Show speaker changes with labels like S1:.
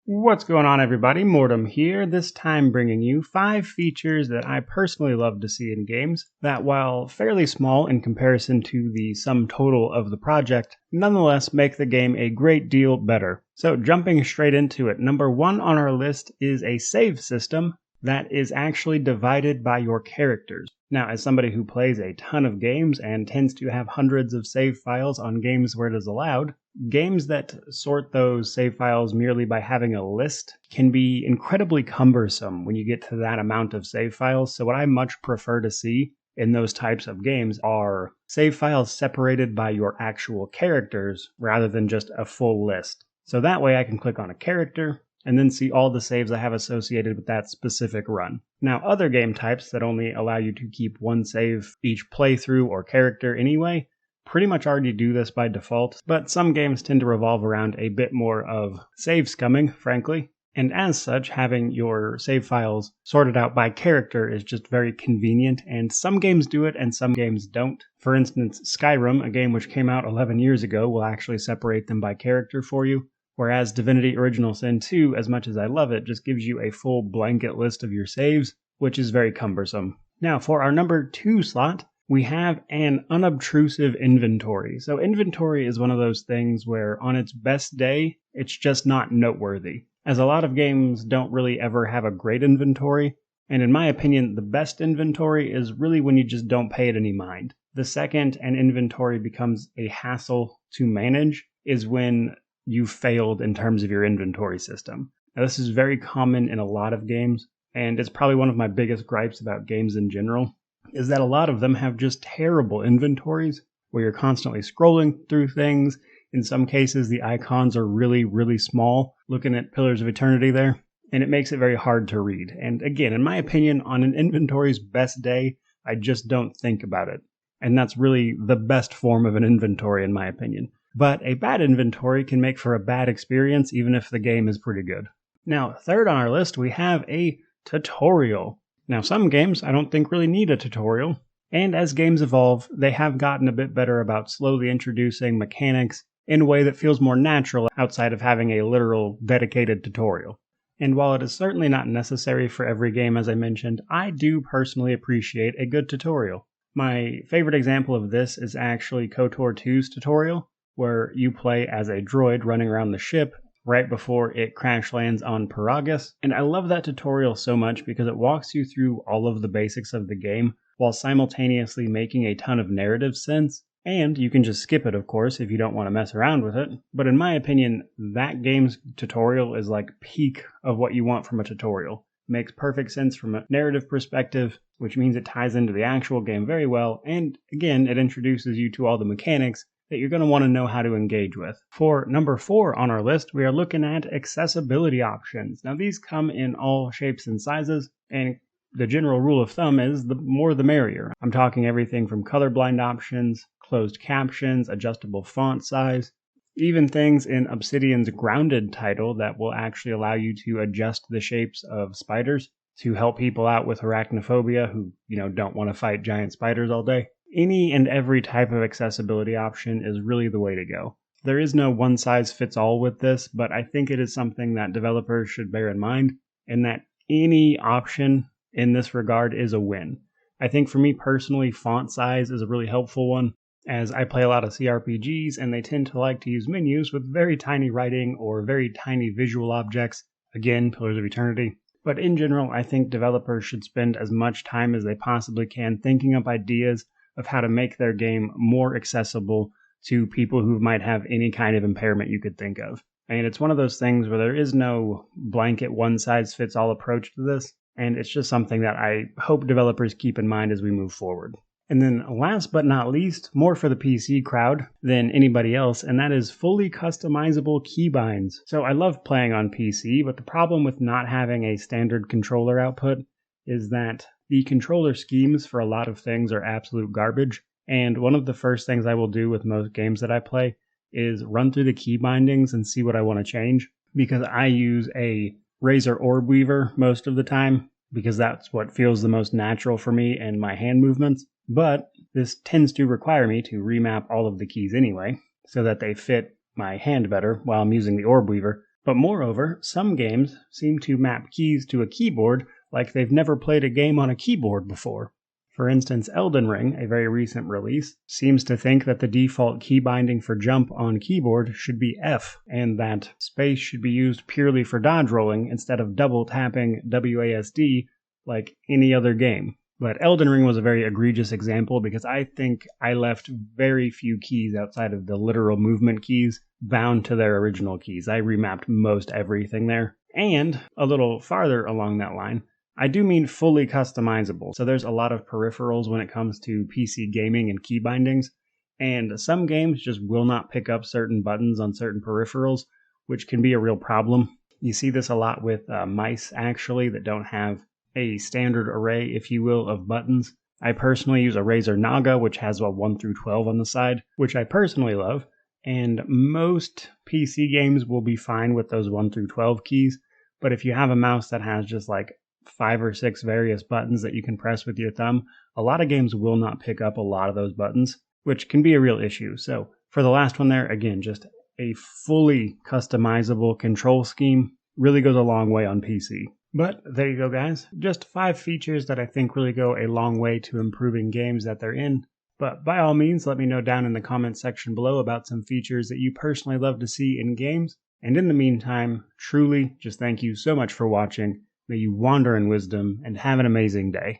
S1: What's going on, everybody? Mortem here, this time bringing you 5 features that I personally love to see in games that, while fairly small in comparison to the sum total of the project, nonetheless make the game a great deal better. So jumping straight into it, number 1 on our list is a save system that is actually divided by your characters. Now, as somebody who plays a ton of games and tends to have hundreds of save files on games where it is allowed, games that sort those save files merely by having a list can be incredibly cumbersome when you get to that amount of save files. So what I much prefer to see in those types of games are save files separated by your actual characters rather than just a full list. So that way I can click on a character and then see all the saves I have associated with that specific run. Now, other game types that only allow you to keep one save each playthrough or character anyway pretty much already do this by default, but some games tend to revolve around a bit more of save scumming, frankly. And as such, having your save files sorted out by character is just very convenient, and some games do it and some games don't. For instance, Skyrim, a game which came out 11 years ago, will actually separate them by character for you. Whereas Divinity Original Sin 2, as much as I love it, just gives you a full blanket list of your saves, which is very cumbersome. Now, for our number 2 slot, we have an unobtrusive inventory. So inventory is one of those things where on its best day, it's just not noteworthy, as a lot of games don't really ever have a great inventory. And in my opinion, the best inventory is really when you just don't pay it any mind. The second an inventory becomes a hassle to manage is when you failed in terms of your inventory system. Now, this is very common in a lot of games, and it's probably one of my biggest gripes about games in general, is that a lot of them have just terrible inventories where you're constantly scrolling through things. In some cases, the icons are really, really small, looking at Pillars of Eternity there, and it makes it very hard to read. And again, in my opinion, on an inventory's best day, I just don't think about it. And that's really the best form of an inventory, in my opinion. But a bad inventory can make for a bad experience, even if the game is pretty good. Now, third on our list, we have a tutorial. Now, some games I don't think really need a tutorial, and as games evolve, they have gotten a bit better about slowly introducing mechanics in a way that feels more natural outside of having a literal dedicated tutorial. And while it is certainly not necessary for every game, as I mentioned, I do personally appreciate a good tutorial. My favorite example of this is actually KOTOR 2's tutorial, where you play as a droid running around the ship right before it crash lands on Paragus. And I love that tutorial so much because it walks you through all of the basics of the game while simultaneously making a ton of narrative sense. And you can just skip it, of course, if you don't want to mess around with it. But in my opinion, that game's tutorial is like peak of what you want from a tutorial. It makes perfect sense from a narrative perspective, which means it ties into the actual game very well. And again, it introduces you to all the mechanics that you're going to want to know how to engage with. For number 4 on our list, we are looking at accessibility options. Now, these come in all shapes and sizes, and the general rule of thumb is the more the merrier. I'm talking everything from colorblind options, closed captions, adjustable font size, even things in Obsidian's grounded title that will actually allow you to adjust the shapes of spiders to help people out with arachnophobia who, don't want to fight giant spiders all day. Any and every type of accessibility option is really the way to go. There is no one-size-fits-all with this, but I think it is something that developers should bear in mind, and that any option in this regard is a win. I think for me personally, font size is a really helpful one, as I play a lot of CRPGs, and they tend to like to use menus with very tiny writing or very tiny visual objects. Again, Pillars of Eternity. But in general, I think developers should spend as much time as they possibly can thinking up ideas of how to make their game more accessible to people who might have any kind of impairment you could think of. And it's one of those things where there is no blanket one-size-fits-all approach to this, and it's just something that I hope developers keep in mind as we move forward. And then last but not least, more for the PC crowd than anybody else, and that is fully customizable keybinds. So I love playing on PC, but the problem with not having a standard controller output is that the controller schemes for a lot of things are absolute garbage, and one of the first things I will do with most games that I play is run through the key bindings and see what I want to change, because I use a Razer Orb Weaver most of the time, because that's what feels the most natural for me and my hand movements. But this tends to require me to remap all of the keys anyway, so that they fit my hand better while I'm using the Orb Weaver. But moreover, some games seem to map keys to a keyboard like they've never played a game on a keyboard before. For instance, Elden Ring, a very recent release, seems to think that the default key binding for jump on keyboard should be F, and that space should be used purely for dodge rolling instead of double tapping WASD like any other game. But Elden Ring was a very egregious example because I think I left very few keys outside of the literal movement keys bound to their original keys. I remapped most everything there. And a little farther along that line, I do mean fully customizable. So there's a lot of peripherals when it comes to PC gaming and key bindings, and some games just will not pick up certain buttons on certain peripherals, which can be a real problem. You see this a lot with mice, actually, that don't have a standard array, if you will, of buttons. I personally use a Razer Naga, which has a 1 through 12 on the side, which I personally love, and most PC games will be fine with those 1 through 12 keys, but if you have a mouse that has just like 5 or 6 various buttons that you can press with your thumb, a lot of games will not pick up a lot of those buttons, which can be a real issue. So for the last one there, again, just a fully customizable control scheme really goes a long way on PC. But there you go, guys. Just 5 features that I think really go a long way to improving games that they're in. But by all means, let me know down in the comments section below about some features that you personally love to see in games. And in the meantime, truly, just thank you so much for watching. May you wander in wisdom and have an amazing day.